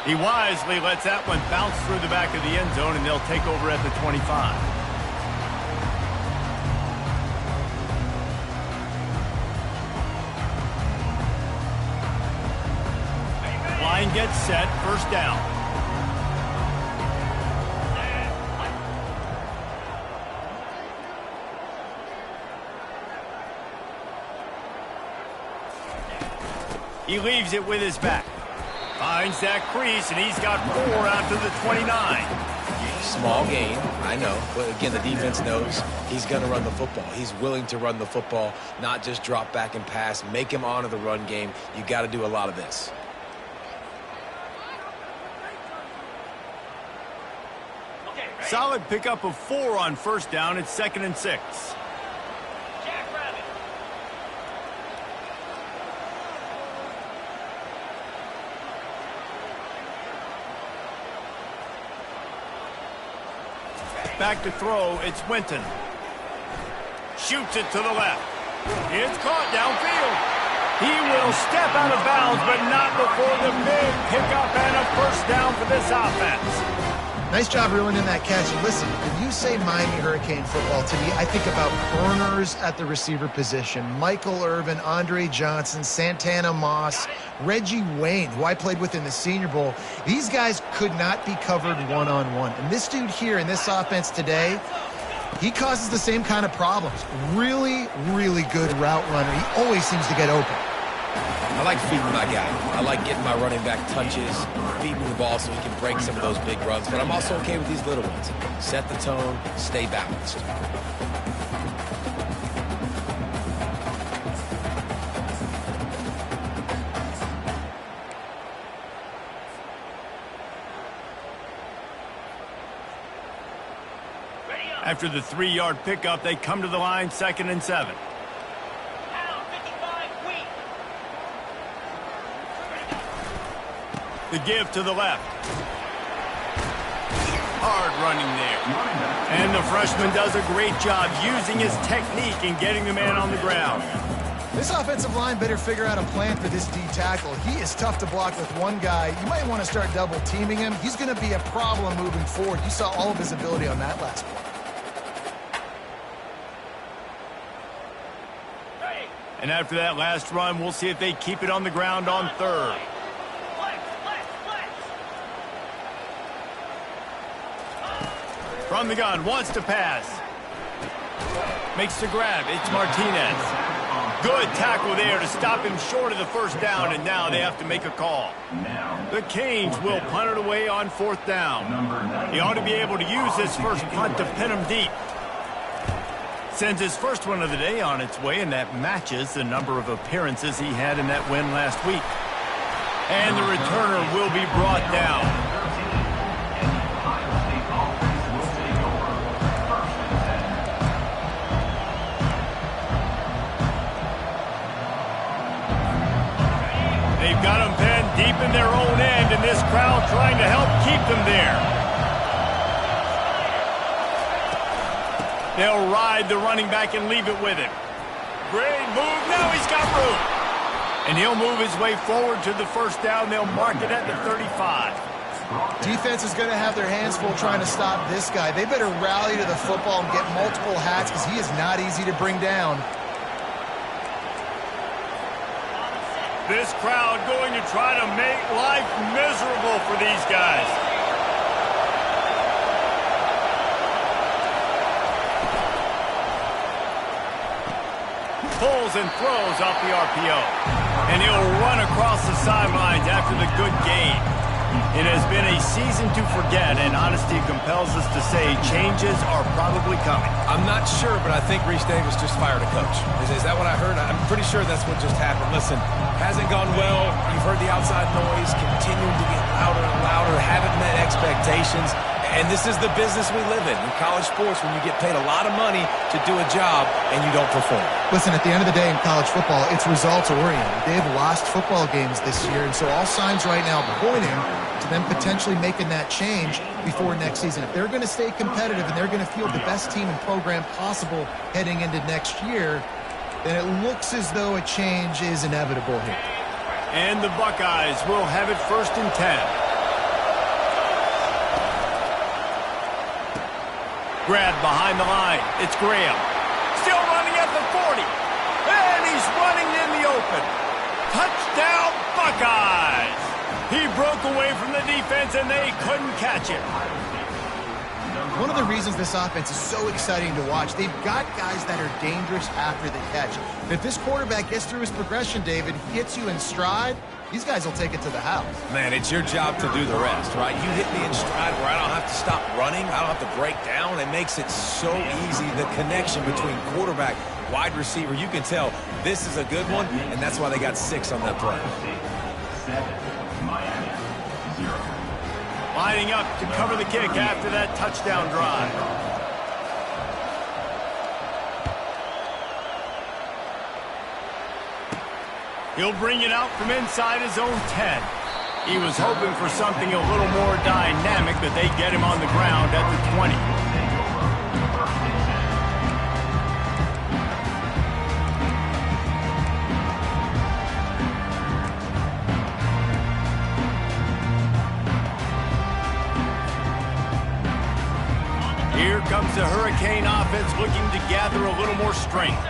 He wisely lets that one bounce through the back of the end zone, and they'll take over at the 25. Line gets set, first down. He leaves it with his back. Finds that crease, and he's got 4 out to the 29. Small gain, I know. But again, the defense knows he's going to run the football. He's willing to run the football, not just drop back and pass. Make him honor the run game. You got to do a lot of this. Solid pickup of 4 on first down. It's 2nd and 6. Back to throw, it's Winton. Shoots it to the left. It's caught downfield. He will step out of bounds, but not before the big pickup and a first down for this offense. Nice job reeling in that catch. And listen, when you say Miami Hurricane football, to me, I think about burners at the receiver position. Michael Irvin, Andre Johnson, Santana Moss, Reggie Wayne, who I played with in the Senior Bowl. These guys could not be covered one-on-one. And this dude here in this offense today, he causes the same kind of problems. Really, really good route runner. He always seems to get open. I like feeding my guy. I like getting my running back touches, feeding the ball so he can break some of those big runs. But I'm also okay with these little ones. Set the tone, stay balanced. After the 3-yard pickup, they come to the line, 2nd and 7. The give to the left. Hard running there. And the freshman does a great job using his technique and getting the man on the ground. This offensive line better figure out a plan for this D tackle. He is tough to block with one guy. You might want to start double teaming him. He's going to be a problem moving forward. You saw all of his ability on that last play. And after that last run, we'll see if they keep it on the ground on 3rd. From the gun, wants to pass. Makes the grab. It's Martinez. Good tackle there to stop him short of the first down, and now they have to make a call. The Canes will punt it away on 4th down. He ought to be able to use this first punt to pin him deep. Sends his first one of the day on its way, and that matches the number of appearances he had in that win last week. And the returner will be brought down. They've got them pinned deep in their own end, and this crowd trying to help keep them there. They'll ride the running back and leave it with him. Great move. Now he's got room. And he'll move his way forward to the first down. They'll mark it at the 35. Defense is going to have their hands full trying to stop this guy. They better rally to the football and get multiple hats because he is not easy to bring down. This crowd going to try to make life miserable for these guys. Pulls and throws off the RPO. And he'll run across the sidelines after the good gain. It has been a season to forget, and honesty compels us to say changes are probably coming. I'm not sure, but I think Reese Davis just fired a coach. Is that what I heard? I'm pretty sure that's what just happened. Listen, hasn't gone well. You've heard the outside noise, continuing to get louder and louder, haven't met expectations. And this is the business we live in college sports, when you get paid a lot of money to do a job and you don't perform. Listen, at the end of the day in college football, it's results-oriented. They've lost football games this year, and so all signs right now pointing to them potentially making that change before next season. If they're going to stay competitive and they're going to field the best team and program possible heading into next year, then it looks as though a change is inevitable here. And the Buckeyes will have it 1st and 10. Grab behind the line. It's Graham. Still running at the 40. And he's running in the open. Touchdown, Buckeyes! He broke away from the defense, and they couldn't catch him. One of the reasons this offense is so exciting to watch, they've got guys that are dangerous after the catch. If this quarterback gets through his progression, David, hits you in stride, these guys will take it to the house. Man, it's your job to do the rest, right? You hit me in stride where I don't have to stop running. I don't have to break down. It makes it so easy, the connection between quarterback, wide receiver. You can tell this is a good one, and that's why they got 6 on that play. Lining up to cover the kick after that touchdown drive. He'll bring it out from inside his own 10. He was hoping for something a little more dynamic, but they get him on the ground at the 20. Here comes the Hurricane offense looking to gather a little more strength.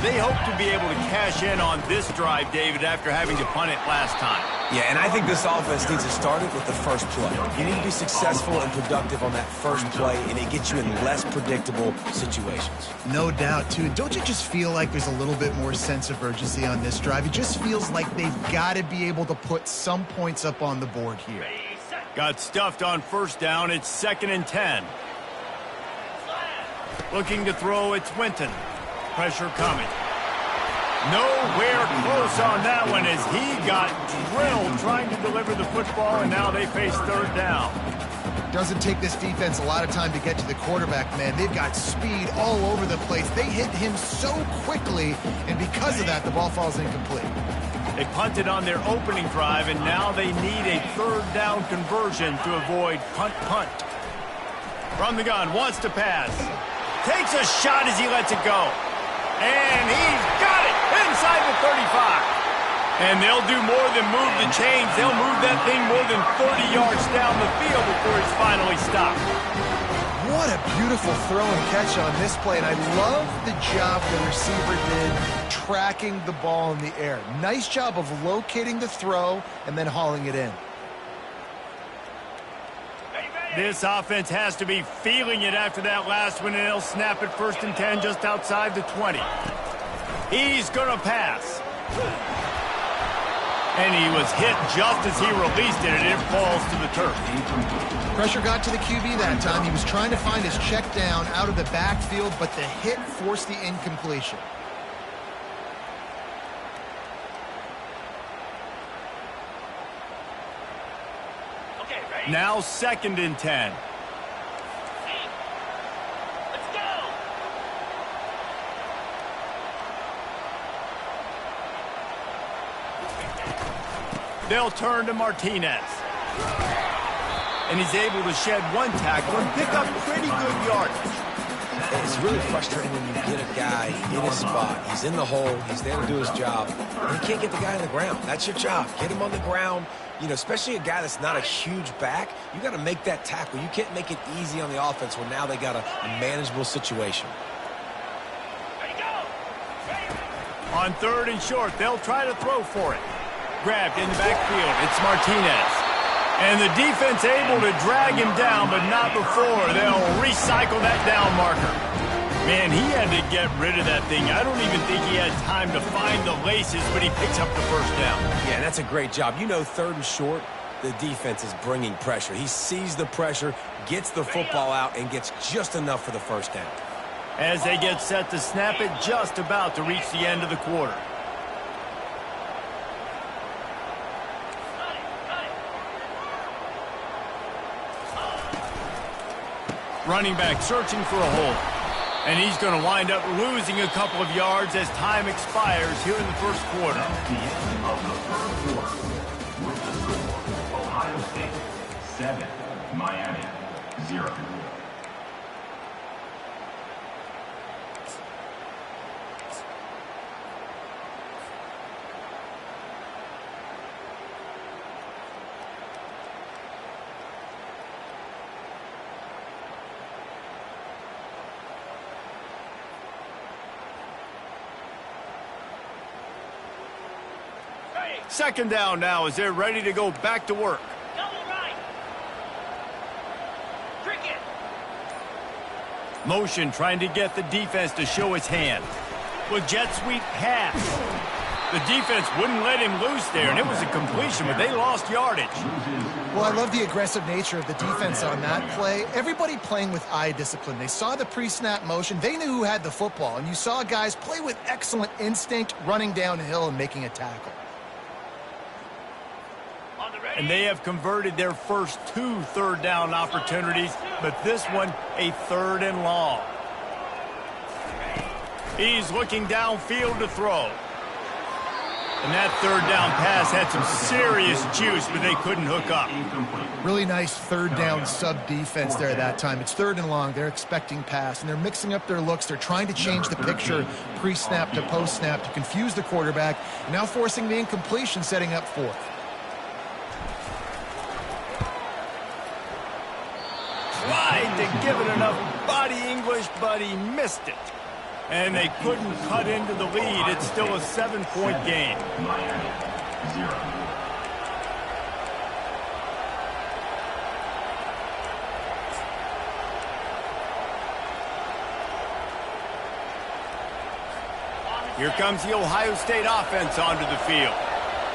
They hope to be able to cash in on this drive, David, after having to punt it last time. Yeah, and I think this offense needs to start it with the first play. You need to be successful and productive on that first play, and it gets you in less predictable situations. No doubt, too. Don't you just feel like there's a little bit more sense of urgency on this drive? It just feels like they've got to be able to put some points up on the board here. Got stuffed on first down. It's 2nd and 10. Looking to throw, it's Winton. Pressure coming. Nowhere close on that one as he got drilled trying to deliver the football, and now they face 3rd down. Doesn't take this defense a lot of time to get to the quarterback, man. They've got speed all over the place. They hit him so quickly, and because of that, the ball falls incomplete. They punted on their opening drive, and now they need a 3rd down conversion to avoid punt. From the gun, wants to pass. Takes a shot as he lets it go. And he's got it inside the 35. And they'll do more than move the chains. They'll move that thing more than 30 yards down the field before he's finally stopped. What a beautiful throw and catch on this play. And I love the job the receiver did tracking the ball in the air. Nice job of locating the throw and then hauling it in. This offense has to be feeling it after that last one, and they'll snap it 1st and 10 just outside the 20. He's going to pass. And he was hit just as he released it, and it falls to the turf. Pressure got to the QB that time. He was trying to find his check down out of the backfield, but the hit forced the incompletion. Now 2nd and 10. Let's go. They'll turn to Martinez. And he's able to shed 1 tackle and pick up pretty good yardage. It's really frustrating when you get a guy in his spot. He's in the hole. He's there to do his job. And you can't get the guy on the ground. That's your job. Get him on the ground. You know, especially a guy that's not a huge back, you got to make that tackle. You can't make it easy on the offense when now they got a manageable situation. On 3rd and short, they'll try to throw for it. Grabbed in the backfield. It's Martinez. And the defense able to drag him down, but not before. They'll recycle that down marker. Man, he had to get rid of that thing. I don't even think he had time to find the laces, but he picks up the 1st down. Yeah, that's a great job. You know, 3rd and short, the defense is bringing pressure. He sees the pressure, gets the football out, and gets just enough for the 1st down. As they get set to snap it, just about to reach the end of the quarter. Running back searching for a hole. And he's going to wind up losing a couple of yards as time expires here in the 1st quarter. At the end of the 3rd quarter, with the score, Ohio State 7, Miami 0. Second down now as they're ready to go back to work. Motion trying to get the defense to show its hand. With jet sweep pass. The defense wouldn't let him loose there, and it was a completion, but they lost yardage. Well, I love the aggressive nature of the defense on that play. Everybody playing with eye discipline. They saw the pre-snap motion. They knew who had the football, and you saw guys play with excellent instinct, running downhill and making a tackle. And they have converted their first 2 third-down opportunities, but this one a 3rd and long. He's looking downfield to throw. And that 3rd down pass had some serious juice, but they couldn't hook up. Really nice 3rd down sub-defense there that time. It's 3rd and long. They're expecting pass, and they're mixing up their looks. They're trying to change the picture pre-snap to post-snap to confuse the quarterback, and now forcing the incompletion, setting up 4th. Tried to give it enough body English, but he missed it. And they couldn't cut into the lead. It's still a 7-point game. Miami, 0. Here comes the Ohio State offense onto the field.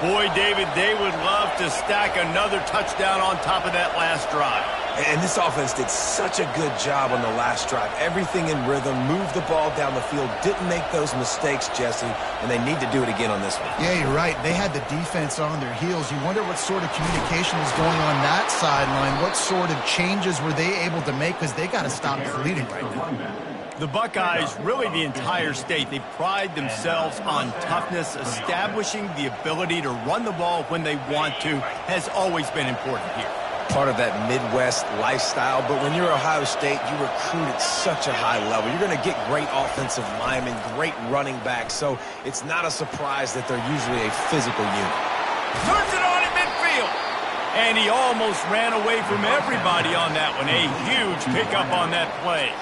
Boy, David, they would love to stack another touchdown on top of that last drive. And this offense did such a good job on the last drive. Everything in rhythm, moved the ball down the field, didn't make those mistakes, Jesse, and they need to do it again on this one. Yeah, you're right. They had the defense on their heels. You wonder what sort of communication was going on that sideline. What sort of changes were they able to make, because they got to stop the bleeding right now. The Buckeyes, really the entire state, they pride themselves on toughness. Establishing the ability to run the ball when they want to has always been important here. Part of that Midwest lifestyle, but when you're Ohio State, you recruit at such a high level. You're going to get great offensive linemen, great running backs, so it's not a surprise that they're usually a physical unit. Turns it on in midfield. And he almost ran away from everybody on that one. A huge pickup on that play.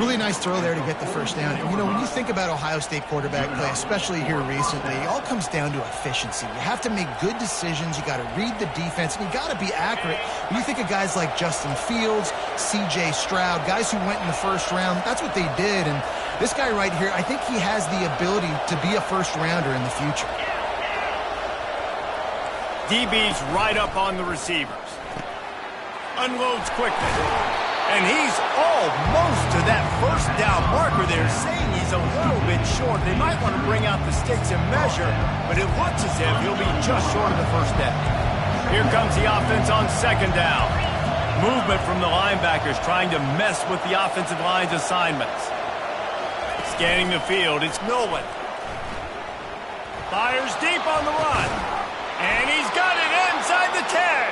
Really nice throw there to get the first down. And, you know, when you think about Ohio State quarterback play, especially here recently, it all comes down to efficiency. You have to make good decisions. You got to read the defense, and you got to be accurate. When you think of guys like Justin Fields, C.J. Stroud, guys who went in the first round, that's what they did. And this guy right here, I think he has the ability to be a first-rounder in the future. DB's right up on the receivers. Unloads quickly. And he's almost to that first down marker there, saying he's a little bit short. They might want to bring out the sticks and measure, but it looks as if he'll be just short of the first down. Here comes the offense on second down. Movement from the linebackers trying to mess with the offensive line's assignments. Scanning the field, it's Nolan. Fires deep on the run. And he's got it inside the 10.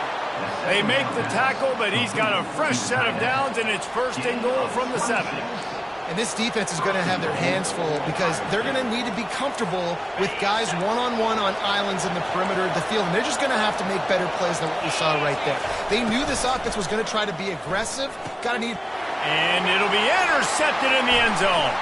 They make the tackle, but he's got a fresh set of downs, and it's 1st and goal from the 7. And this defense is going to have their hands full because they're going to need to be comfortable with guys one-on-one on islands in the perimeter of the field. And they're just going to have to make better plays than what we saw right there. They knew this offense was going to try to be aggressive. And it'll be intercepted in the end zone.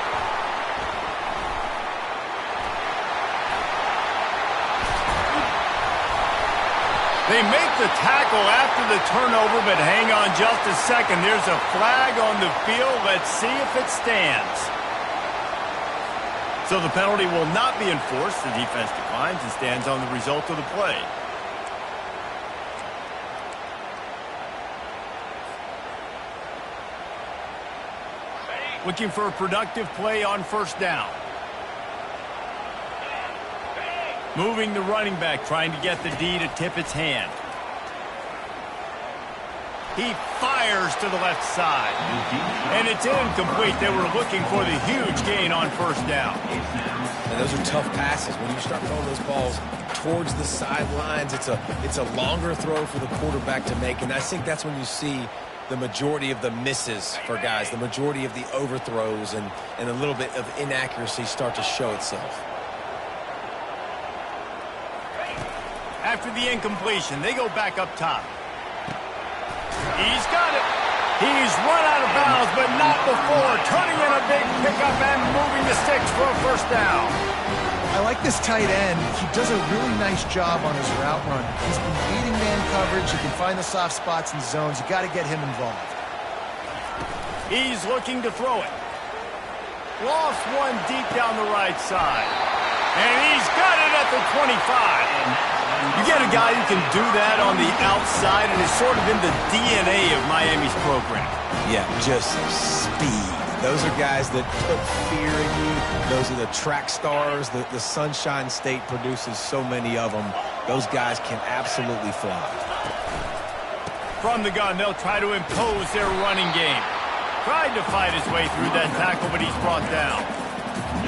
They make the tackle after the turnover, but hang on just a second. There's a flag on the field. Let's see if it stands. So the penalty will not be enforced. The defense declines and stands on the result of the play. Looking for a productive play on first down. Moving the running back, trying to get the D to tip its hand. He fires to the left side. And it's incomplete. They were looking for the huge gain on first down. And those are tough passes. When you start throwing those balls towards the sidelines, it's a longer throw for the quarterback to make. And I think that's when you see the majority of the misses for guys, the majority of the overthrows, and a little bit of inaccuracy start to show itself. After the incompletion, they go back up top. He's got it. He's run out of bounds, but not before. Turning in a big pickup and moving the sticks for a first down. I like this tight end. He does a really nice job on his route run. He's been beating man coverage. He can find the soft spots and zones. You got to get him involved. He's looking to throw it. Lost one deep down the right side. And he's got it at the 25. You get a guy who can do that on the outside, and it's sort of in the DNA of Miami's program. Yeah, just speed. Those are guys that put fear in you. Those are the track stars. The Sunshine State produces so many of them. Those guys can absolutely fly. From the gun, they'll try to impose their running game. Tried to fight his way through that tackle, but he's brought down.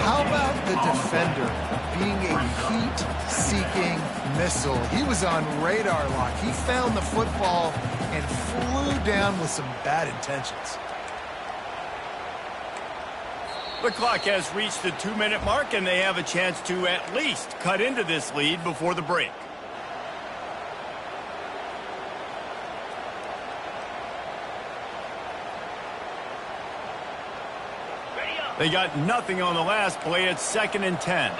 How about the defender being a heat-seeking missile? He was on radar lock. He found the football and flew down with some bad intentions. The clock has reached the 2-minute mark, and they have a chance to at least cut into this lead before the break. They got nothing on the last play. It's 2nd and 10.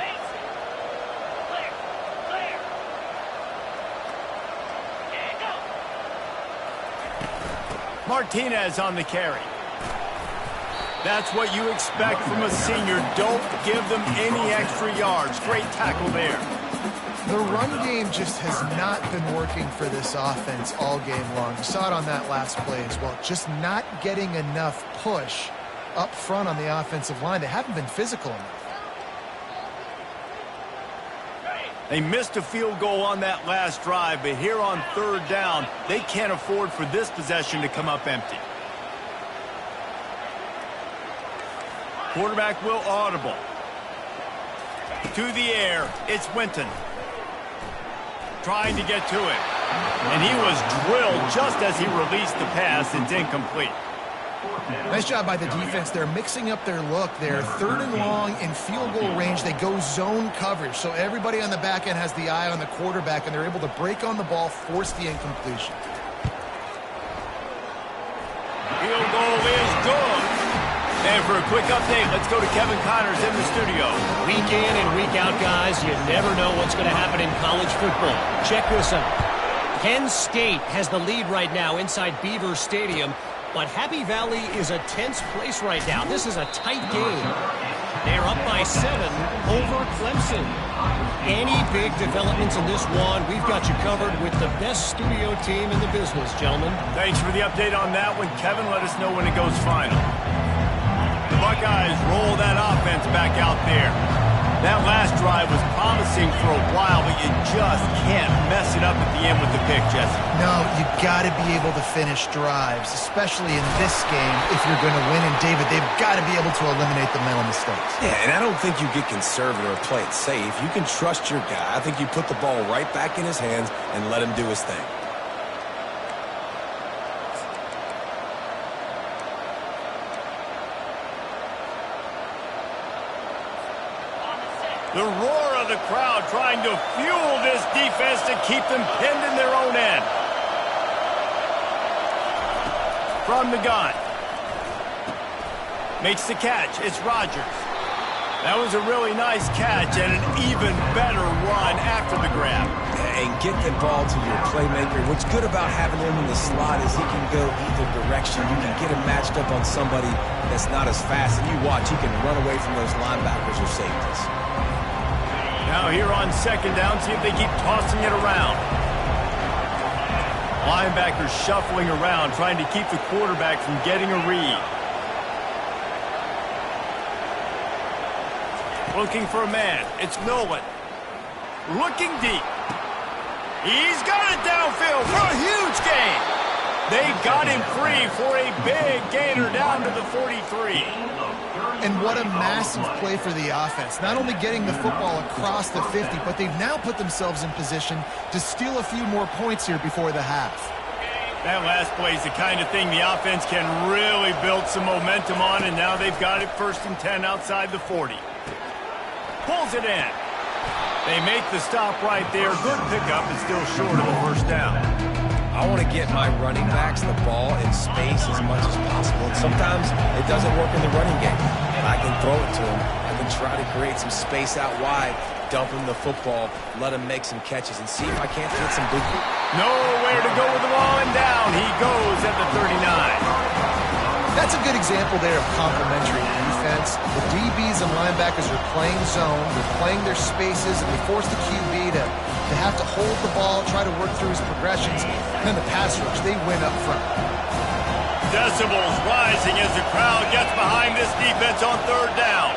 Martinez on the carry. That's what you expect from a senior. Don't give them any extra yards. Great tackle there. The run game just has not been working for this offense all game long. You saw it on that last play as well. Just not getting enough push up front on the offensive line. They haven't been physical enough. They missed a field goal on that last drive, but here on 3rd down, they can't afford for this possession to come up empty. Quarterback will audible. To the air, it's Winton. Trying to get to it. And he was drilled just as he released the pass. It's incomplete. Nice job by the defense. They're mixing up their look. They're 3rd and long in field goal range. They go zone coverage. So everybody on the back end has the eye on the quarterback, and they're able to break on the ball, force the incompletion. Field goal is good. And for a quick update, let's go to Kevin Connors in the studio. Week in and week out, guys, you never know what's going to happen in college football. Check this out. Penn State has the lead right now inside Beaver Stadium, but Happy Valley is a tense place right now. This is a tight game. They're up by 7 over Clemson. Any big developments in this one, we've got you covered with the best studio team in the business, gentlemen. Thanks for the update on that one, Kevin. Let us know when it goes final. The Buckeyes roll that offense back out there. That last drive was promising for a while, but you just can't mess it up at the end with the pick, Jesse. No, you got to be able to finish drives, especially in this game if you're going to win. And, David, they've got to be able to eliminate the mental mistakes. Yeah, and I don't think you get conservative or play it safe. You can trust your guy. I think you put the ball right back in his hands and let him do his thing. The roar of the crowd trying to fuel this defense to keep them pinned in their own end. From the gun. Makes the catch. It's Rodgers. That was a really nice catch and an even better run after the grab. And get the ball to your playmaker. What's good about having him in the slot is he can go either direction. You can get him matched up on somebody that's not as fast. And you watch, he can run away from those linebackers or safeties. Now here on 2nd down, see if they keep tossing it around. Linebackers shuffling around, trying to keep the quarterback from getting a read. Looking for a man. It's Nolan. Looking deep. He's got it downfield for a huge gain. They got him free for a big gainer down to the 43. And what a massive play for the offense. Not only getting the football across the 50, but they've now put themselves in position to steal a few more points here before the half. That last play is the kind of thing the offense can really build some momentum on, and now they've got it 1st and 10 outside the 40. Pulls it in. They make the stop right there. Good pickup, and still short of the 1st down. I want to get my running backs the ball in space as much as possible. And sometimes it doesn't work in the running game. But I can throw it to them. I can try to create some space out wide, dump him the football, let him make some catches, and see if I can't get some big... Nowhere to go with the ball, and down he goes at the 39. That's a good example there of complementary defense. The DBs and linebackers are playing zone, they're playing their spaces, and they force the QB to have to hold the ball, try to work through his progressions, and then the pass rush, they win up front. Decibels rising as the crowd gets behind this defense on third down.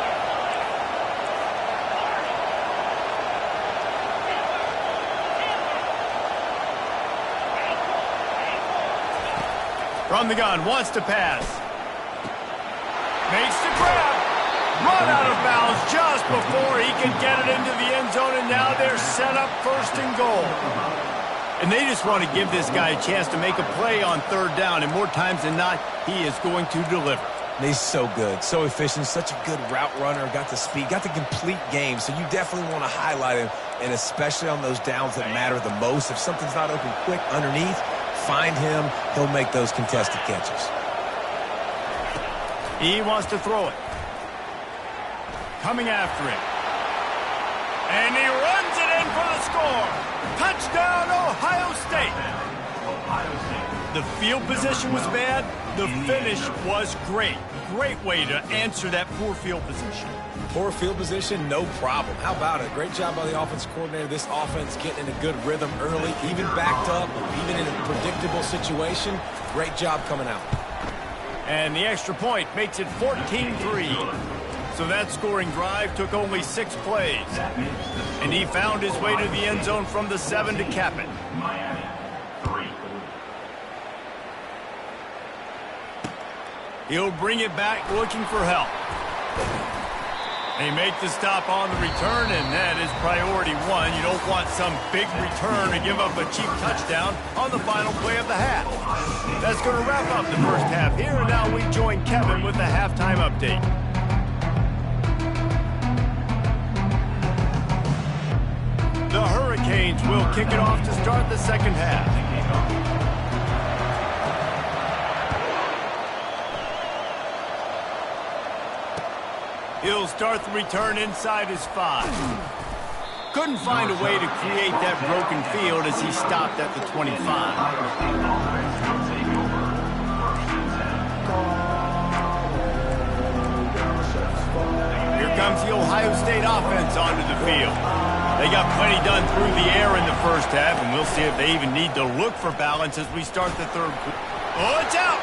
From the gun, wants to pass. Makes the grab. Run out of bounds just before he can get it into the end zone, and now they're set up first and goal. And they just want to give this guy a chance to make a play on third down, and more times than not, he is going to deliver. He's so good, so efficient, such a good route runner, got the speed, got the complete game, so you definitely want to highlight him, and especially on those downs that matter the most. If something's not open quick underneath, find him, he'll make those contested catches. He wants to throw it. Coming after it. And he runs it in for the score. Touchdown, Ohio State. The field position was bad. The finish was great. Great way to answer that poor field position. Poor field position, no problem. How about it? Great job by the offensive coordinator. This offense getting in a good rhythm early, even backed up, even in a predictable situation. Great job coming out. And the extra point makes it 14-3. So that scoring drive took only 6 plays. And he found his way to the end zone from the 7 to cap it. Miami, 3. He'll bring it back looking for help. They make the stop on the return, and that is priority 1. You don't want some big return to give up a cheap touchdown on the final play of the half. That's going to wrap up the first half here, and now we join Kevin with the halftime update. The Hurricanes will kick it off to start the second half. He'll start the return inside his 5. Couldn't find a way to create that broken field as he stopped at the 25. Here comes the Ohio State offense onto the field. They got plenty done through the air in the first half, and we'll see if they even need to look for balance as we start the third quarter. Oh, it's out!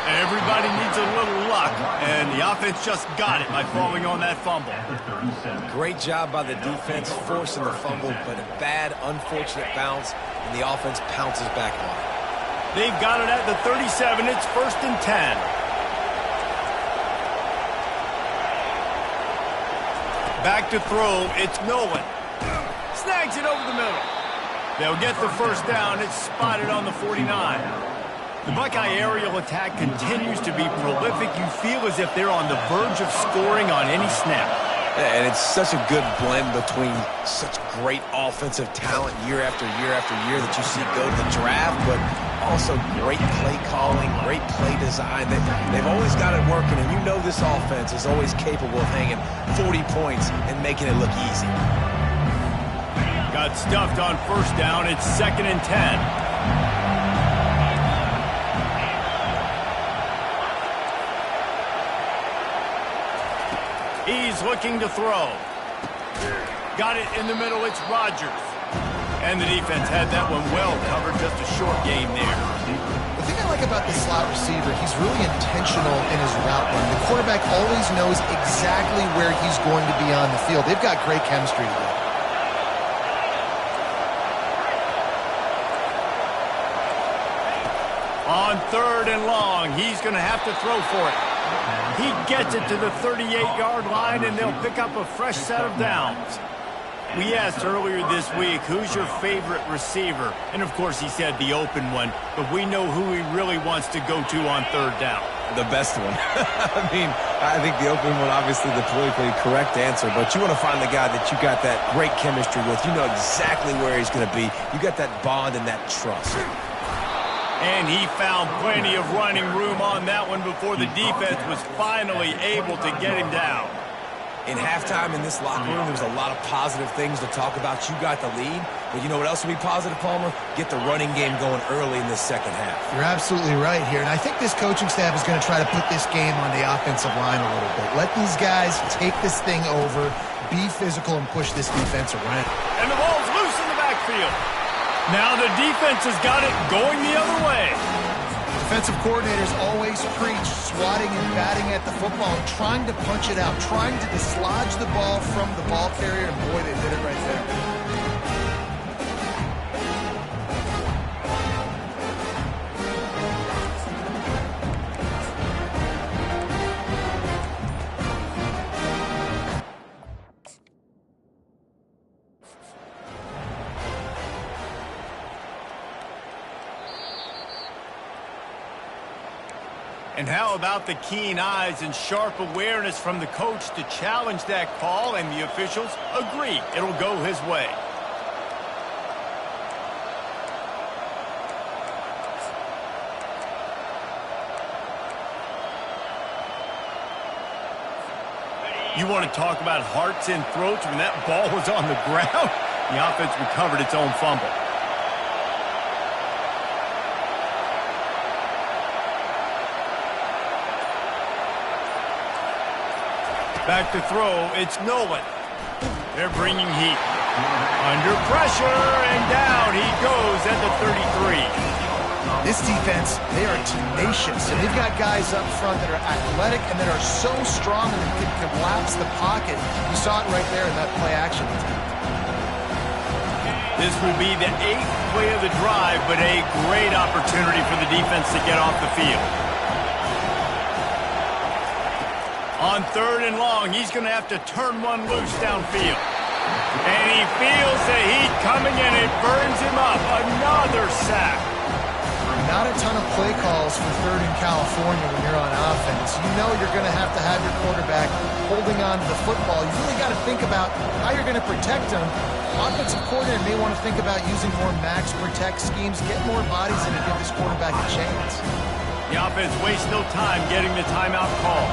Everybody needs a little luck, and the offense just got it by falling on that fumble. Great job by the defense forcing the fumble, but a bad, unfortunate bounce, and the offense pounces back on it. They've got it at the 37. It's 1st and 10. Back to throw. It's Nolan. Snags it over the middle. They'll get the first down. It's spotted on the 49. The Buckeye aerial attack continues to be prolific. You feel as if they're on the verge of scoring on any snap. And it's such a good blend between such great offensive talent year after year after year that you see go to the draft, but also great play calling, great play design. They've always got it working, and you know this offense is always capable of hanging 40 points and making it look easy. Got stuffed on first down. It's 2nd and 10. He's looking to throw. Got it in the middle. It's Rodgers. And the defense had that one well covered. Just a short game there. The thing I like about the slot receiver, he's really intentional in his route run. The quarterback always knows exactly where he's going to be on the field. They've got great chemistry together. On 3rd and long, he's going to have to throw for it. He gets it to the 38-yard line, and they'll pick up a fresh set of downs. We asked earlier this week, who's your favorite receiver? And, of course, he said the open one, but we know who he really wants to go to on 3rd down. The best one. I think the open one, obviously the politically correct answer, but you want to find the guy that you got that great chemistry with. You know exactly where he's going to be. You got that bond and that trust. And he found plenty of running room on that one before the defense was finally able to get him down. In halftime in this locker room, there was a lot of positive things to talk about. You got the lead, but you know what else would be positive, Palmer? Get the running game going early in this second half. You're absolutely right here, and I think this coaching staff is going to try to put this game on the offensive line a little bit. Let these guys take this thing over, be physical, and push this defense around. And the ball's loose in the backfield. Now the defense has got it going the other way. Defensive coordinators always preach swatting and batting at the football and trying to punch it out, trying to dislodge the ball from the ball carrier, and boy, they did it right there. And how about the keen eyes and sharp awareness from the coach to challenge that call, and the officials agree it'll go his way. You want to talk about hearts and throats when that ball was on the ground? The offense recovered its own fumble. Back to throw, it's Nolan. They're bringing heat. Under pressure, and down he goes at the 33. This defense, they are tenacious, and they've got guys up front that are athletic and that are so strong that they can collapse the pocket. You saw it right there in that play action. This will be the 8th play of the drive, but a great opportunity for the defense to get off the field. On 3rd and long, he's going to have to turn one loose downfield. And he feels the heat coming, and it burns him up. Another sack. Not a ton of play calls for 3rd in California when you're on offense. You know you're going to have your quarterback holding on to the football. You really got to think about how you're going to protect him. Offensive coordinator may want to think about using more max protect schemes, get more bodies in and give this quarterback a chance. The offense wastes no time getting the timeout call.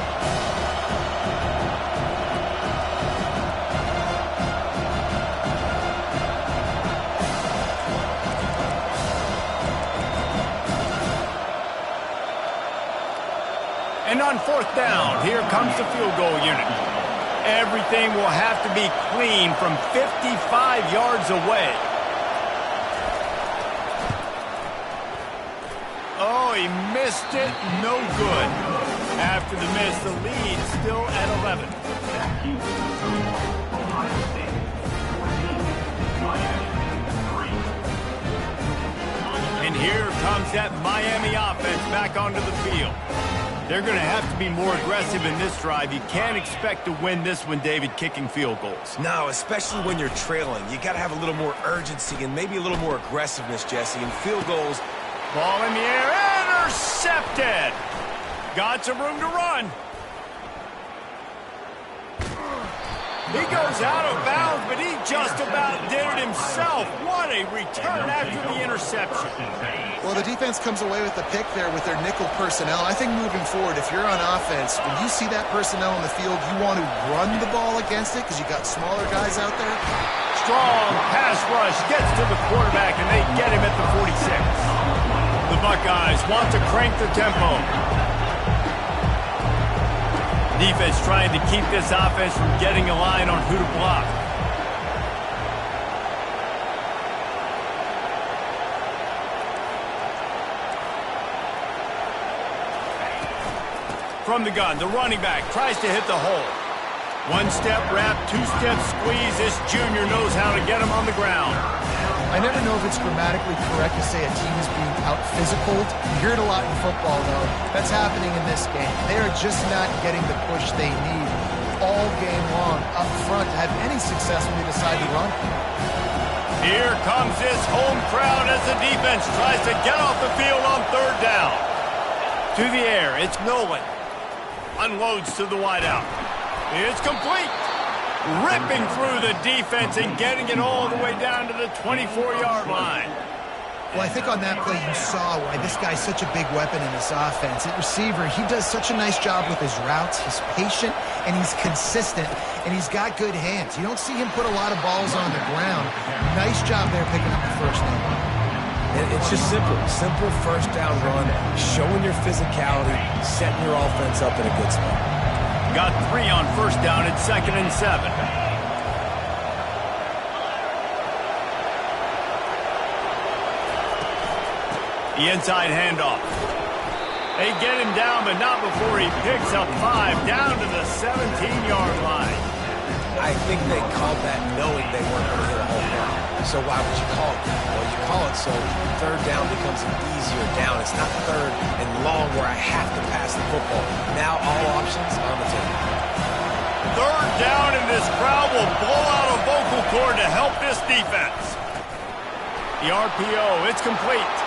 And on 4th down, here comes the field goal unit. Everything will have to be clean from 55 yards away. Oh, he missed it. No good. After the miss, the lead still at 11. Ohio State 14, Miami 3. And here comes that Miami offense back onto the field. They're going to have to be more aggressive in this drive. You can't expect to win this one, David, kicking field goals. No, especially when you're trailing. You got to have a little more urgency and maybe a little more aggressiveness, Jesse. And field goals. Ball in the air, intercepted. Got some room to run. He goes out of bounds, but he just about did it himself. What a return after the interception. Well, the defense comes away with the pick there with their nickel personnel. I think moving forward, if you're on offense, when you see that personnel on the field, you want to run the ball against it because you got smaller guys out there. Strong pass rush gets to the quarterback, and they get him at the 46. The Buckeyes want to crank the tempo. Defense trying to keep this offense from getting a line on who to block. From the gun, the running back tries to hit the hole. One-step wrap, two-step squeeze. This junior knows how to get him on the ground. I never know if it's grammatically correct to say a team is being out-physicaled. You hear it a lot in football, though. That's happening in this game. They are just not getting the push they need all game long up front to have any success when they decide to run. Here comes this home crowd as the defense tries to get off the field on 3rd down. To the air, it's Nolan. Unloads to the wideout. It's complete. Ripping through the defense and getting it all the way down to the 24-yard line. Well, I think on that play you saw why this guy's such a big weapon in this offense. At receiver, he does such a nice job with his routes. He's patient, and he's consistent, and he's got good hands. You don't see him put a lot of balls on the ground. Nice job there picking up the first down. It's just simple first down run, showing your physicality, setting your offense up in a good spot. Got 3 on first down at 2nd and 7. The inside handoff. They get him down, but not before he picks up 5 down to the 17-yard line. I think they called that knowing they weren't going to hit a home run. So why would you call it that? Well, you call it so third down becomes an easier down. It's not third and long where I have to pass the football. Now all options on the table. Third down, and this crowd will blow out a vocal cord to help this defense. The RPO, it's complete.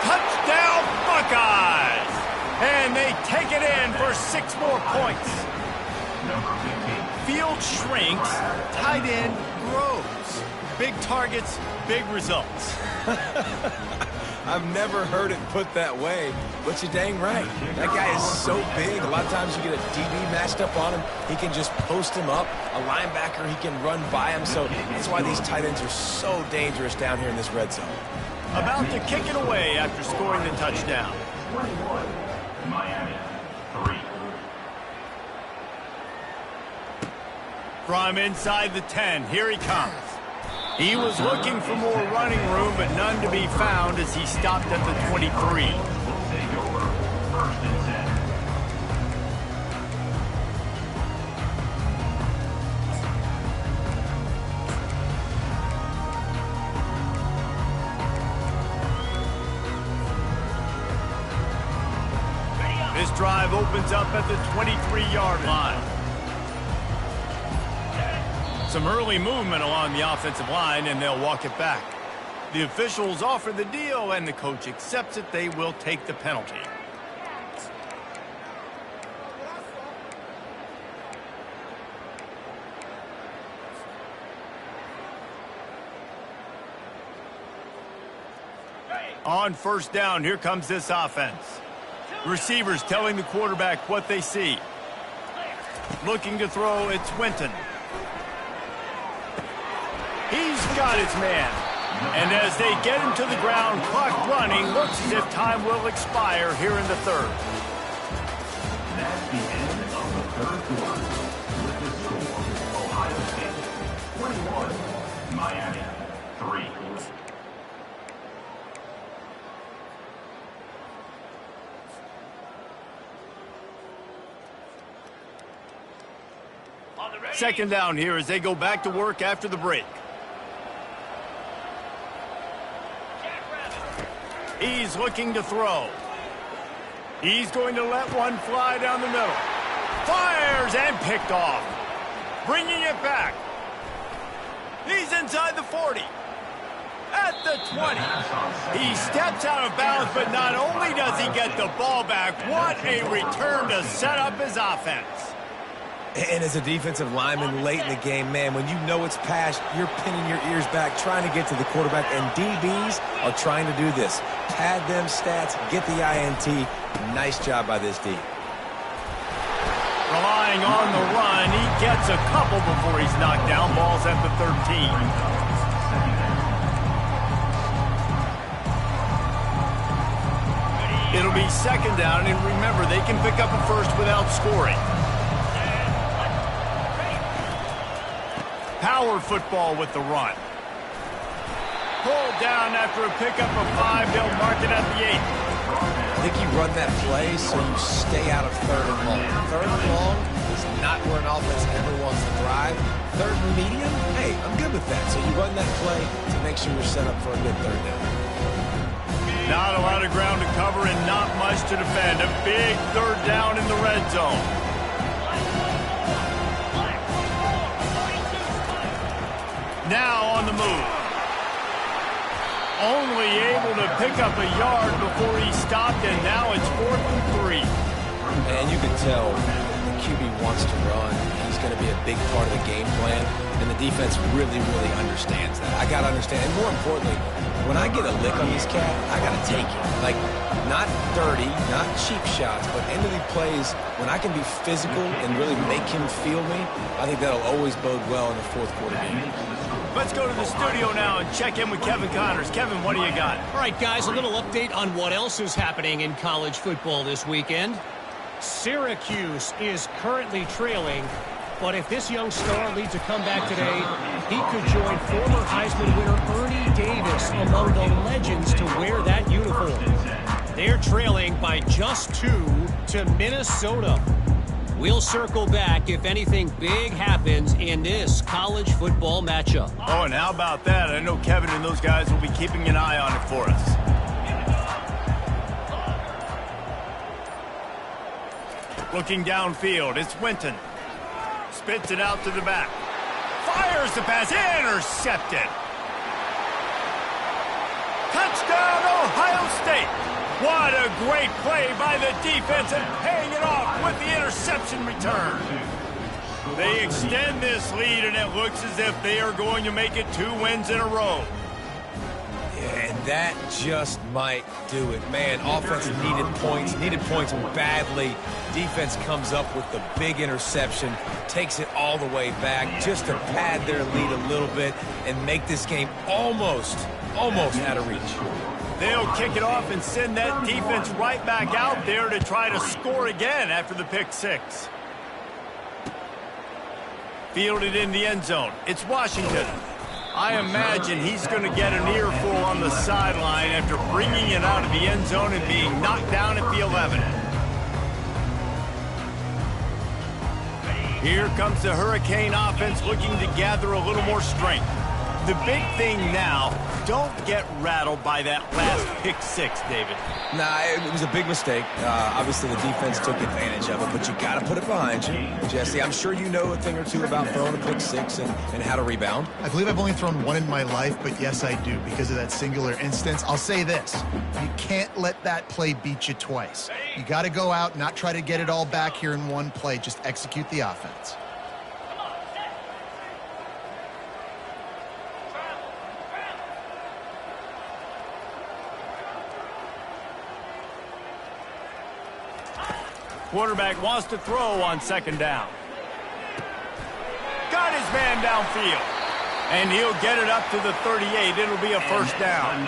Touchdown, Buckeyes! And they take it in for 6 more points. Field shrinks, tight end grows. Big targets, big results. I've never heard it put that way, but you're dang right. That guy is so big. A lot of times you get a DB matched up on him. He can just post him up. A linebacker, he can run by him. So that's why these tight ends are so dangerous down here in this red zone. About to kick it away after scoring the touchdown. 21, Miami, 3. From inside the 10, here he comes. He was looking for more running room, but none to be found as he stopped at the 23. We'll take over 1st and 10. This drive opens up at the 23-yard line. Some early movement along the offensive line, and they'll walk it back. The officials offer the deal, and the coach accepts it. They will take the penalty. On first down, here comes this offense. Receivers telling the quarterback what they see. Looking to throw, it's Winton. He's got his man. And as they get him to the ground, clock running, looks as if time will expire here in the third. That's the end of the third quarter. With the score, Ohio State 21, Miami 3. Second down here as they go back to work after the break. He's looking to throw. He's going to let one fly down the middle. Fires and picked off. Bringing it back. He's inside the 40. At the 20. He steps out of bounds, but not only does he get the ball back, what a return to set up his offense. And as a defensive lineman late in the game, man, when you know it's passed, you're pinning your ears back, trying to get to the quarterback, and DBs are trying to do this. Pad them stats, get the INT. Nice job by this D. Relying on the run, he gets a couple before he's knocked down. Ball's at the 13. It'll be second down, and remember, they can pick up a first without scoring. Power football with the run. Pulled down after a pickup of 5. They'll mark it at the 8. I think you run that play so you stay out of third and long. Third and long is not where an offense ever wants to drive. Third and medium, hey, I'm good with that. So you run that play to make sure you're set up for a good third down. Not a lot of ground to cover and not much to defend. A big third down in the red zone. Now on the move. Only able to pick up a yard before he stopped, and now it's 4th and 3. And you can tell QB wants to run, he's going to be a big part of the game plan, and the defense really, really understands that. I got to understand, and more importantly, when I get a lick on this cat, I got to take it. Like, not dirty, not cheap shots, but end of the plays, when I can be physical and really make him feel me, I think that'll always bode well in the fourth quarter game. Let's go to the studio now and check in with Kevin Connors. Kevin, what do you got? All right, guys, a little update on what else is happening in college football this weekend. Syracuse is currently trailing, but if this young star leads a comeback today, he could join former Heisman winner Ernie Davis among the legends to wear that uniform. They're trailing by just 2 to Minnesota. We'll circle back if anything big happens in this college football matchup. Oh, and how about that? I know Kevin and those guys will be keeping an eye on it for us. Looking downfield, it's Winton. Spits it out to the back. Fires the pass, intercepted. Touchdown, Ohio State. What a great play by the defense and paying it off with the interception return. They extend this lead, and it looks as if they are going to make it 2 wins in a row. Yeah, and that just might do it. Man, offense needed points badly. Defense comes up with the big interception, takes it all the way back just to pad their lead a little bit and make this game almost out of reach. They'll kick it off and send that defense right back out there to try to score again after the pick 6. Fielded in the end zone. It's Washington. I imagine he's going to get an earful on the sideline after bringing it out of the end zone and being knocked down at the 11. Here comes the Hurricane offense looking to gather a little more strength. The big thing now, don't get rattled by that last pick 6, David. Nah, it was a big mistake. Obviously, the defense took advantage of it, but you got to put it behind you. Jesse, I'm sure you know a thing or two about throwing a pick 6 and how to rebound. I believe I've only thrown 1 in my life, but yes, I do because of that singular instance. I'll say this. You can't let that play beat you twice. You got to go out, not try to get it all back here in one play. Just execute the offense. Quarterback wants to throw on 2nd down. Got his man downfield. And he'll get it up to the 38. It'll be a 1st down.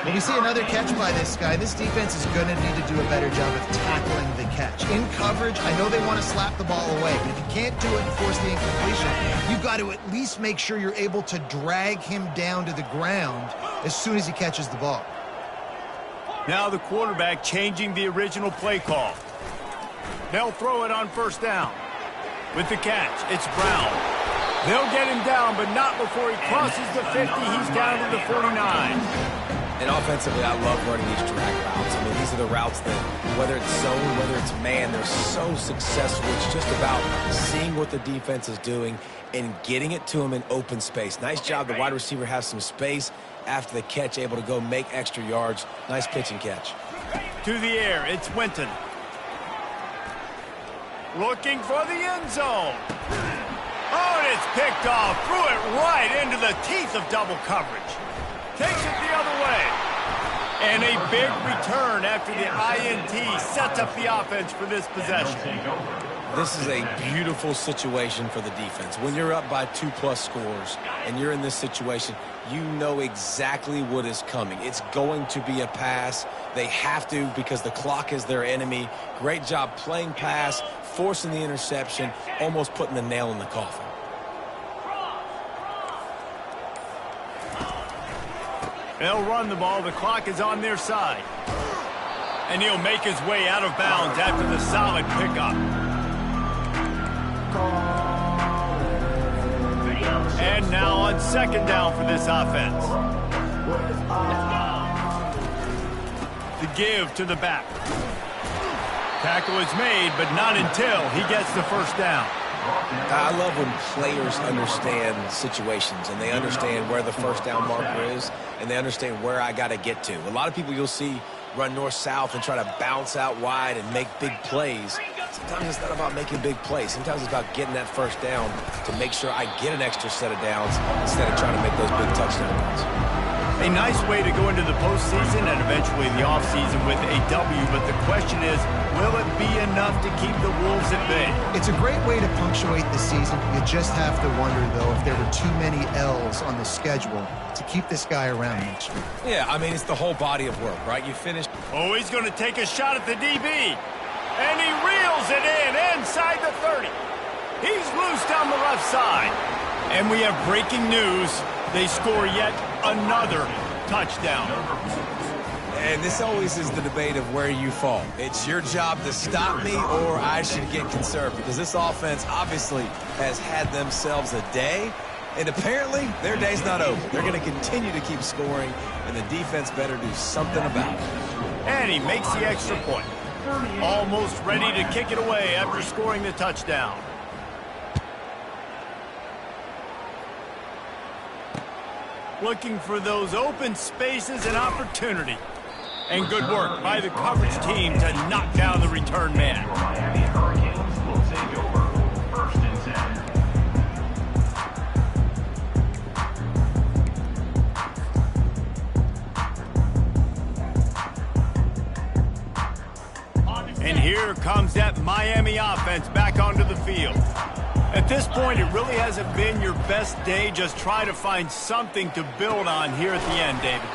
When we see another catch by this guy, this defense is going to need to do a better job of tackling the catch. In coverage, I know they want to slap the ball away, but if you can't do it and force the incompletion, you've got to at least make sure you're able to drag him down to the ground as soon as he catches the ball. Now the quarterback changing the original play call. They'll throw it on 1st down. With the catch, it's Brown. They'll get him down, but not before he crosses the 50. He's down to the 49. And offensively, I love running these drag routes. I mean, these are the routes that, whether it's zone, whether it's man, they're so successful. It's just about seeing what the defense is doing and getting it to him in open space. Nice job. The wide receiver has some space after the catch, able to go make extra yards. Nice pitch and catch. To the air, it's Winton. Looking for the end zone. Oh, and it's picked off. Threw it right into the teeth of double coverage. Takes it the other way. And a big return after the INT sets up the offense for this possession. This is a beautiful situation for the defense. When you're up by 2+ scores and you're in this situation, you know exactly what is coming. It's going to be a pass. They have to because the clock is their enemy. Great job playing pass, forcing the interception, almost putting the nail in the coffin. They'll run the ball. The clock is on their side. And he'll make his way out of bounds after the solid pickup. And now on 2nd down for this offense. The give to the back. Tackle is made, but not until he gets the 1st down. I love when players understand situations and they understand where the 1st down marker is and they understand where I got to get to. A lot of people you'll see run north-south and try to bounce out wide and make big plays. Sometimes it's not about making big plays. Sometimes it's about getting that first down to make sure I get an extra set of downs instead of trying to make those big touchdown runs. A nice way to go into the postseason and eventually the offseason with a W, but the question is, will it be enough to keep the Wolves at bay? It's a great way to punctuate the season. You just have to wonder, though, if there were too many L's on the schedule to keep this guy around next year. Yeah, I mean, it's the whole body of work, right? You finish. Oh, he's going to take a shot at the DB. And he reels it in inside the 30. He's loose down the left side. And we have breaking news. They score yet another touchdown. And this always is the debate of where you fall. It's your job to stop me or I should get conserved, because this offense obviously has had themselves a day, and apparently their day's not over. They're going to continue to keep scoring, and the defense better do something about it. And he makes the extra point. Almost ready to kick it away after scoring the touchdown. Looking for those open spaces and opportunity. And good work by the coverage team to knock down the return man. Miami Hurricanes will take over 1st and 10. And here comes that Miami offense back onto the field. At this point, it really hasn't been your best day. Just try to find something to build on here at the end, David.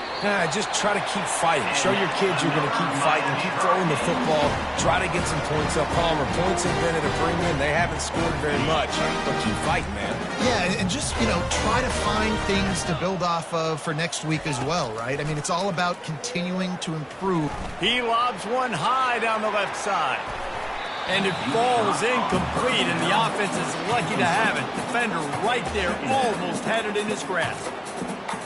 Just try to keep fighting. Show your kids you're going to keep fighting. Keep throwing the football. Try to get some points up. Palmer, points have been at a premium. They haven't scored very much, but keep fighting, man. Yeah, and just, try to find things to build off of for next week as well, right? I mean, it's all about continuing to improve. He lobs one high down the left side. And it falls incomplete, and the offense is lucky to have it. Defender right there almost had it in his grasp.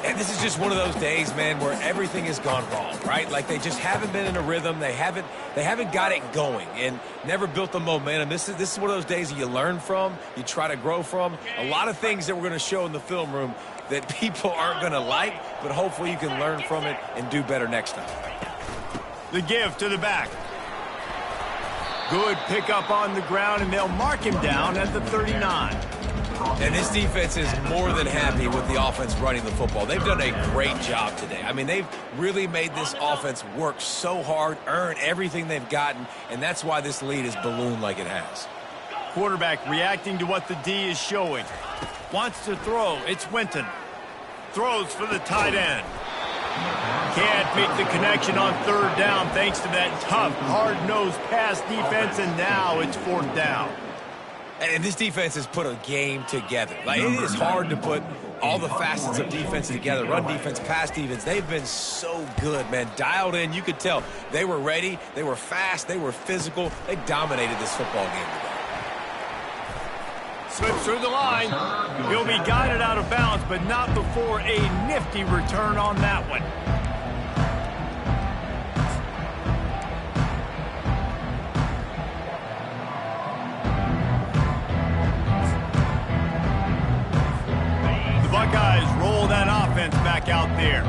And this is just one of those days, man, where everything has gone wrong, right? Like they just haven't been in a rhythm. They haven't got it going and never built the momentum. This is one of those days that you learn from, you try to grow from. A lot of things that we're going to show in the film room that people aren't going to like, but hopefully you can learn from it and do better next time. The give to the back. Good pickup on the ground, and they'll mark him down at the 39. And this defense is more than happy with the offense running the football. They've done a great job today. I mean, they've really made this offense work so hard, earn everything they've gotten, and that's why this lead is ballooned like it has. Quarterback reacting to what the D is showing. Wants to throw. It's Winton. Throws for the tight end. Can't make the connection on 3rd down thanks to that tough, hard-nosed pass defense, and now it's 4th down. And this defense has put a game together. Like, it is hard to put all the facets of defense together. Run defense, pass defense. They've been so good, man. Dialed in. You could tell they were ready. They were fast. They were physical. They dominated this football game today. Slips through the line. He'll be guided out of bounds, but not before a nifty return on that one. The Buckeyes roll that offense back out there.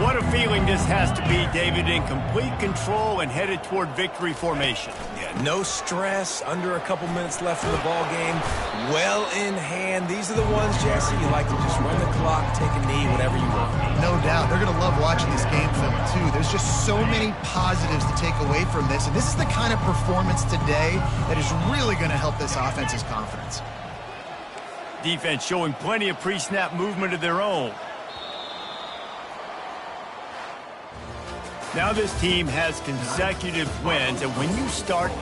What a feeling this has to be, David, in complete control and headed toward victory formation. Yeah, no stress, under a couple minutes left in the ball game, well in hand. These are the ones, Jesse, you like to just run the clock, take a knee, whatever you want. No doubt. They're going to love watching this game film, too. There's just so many positives to take away from this, and this is the kind of performance today that is really going to help this offense's confidence. Defense showing plenty of pre-snap movement of their own. Now this team has consecutive wins, and when you start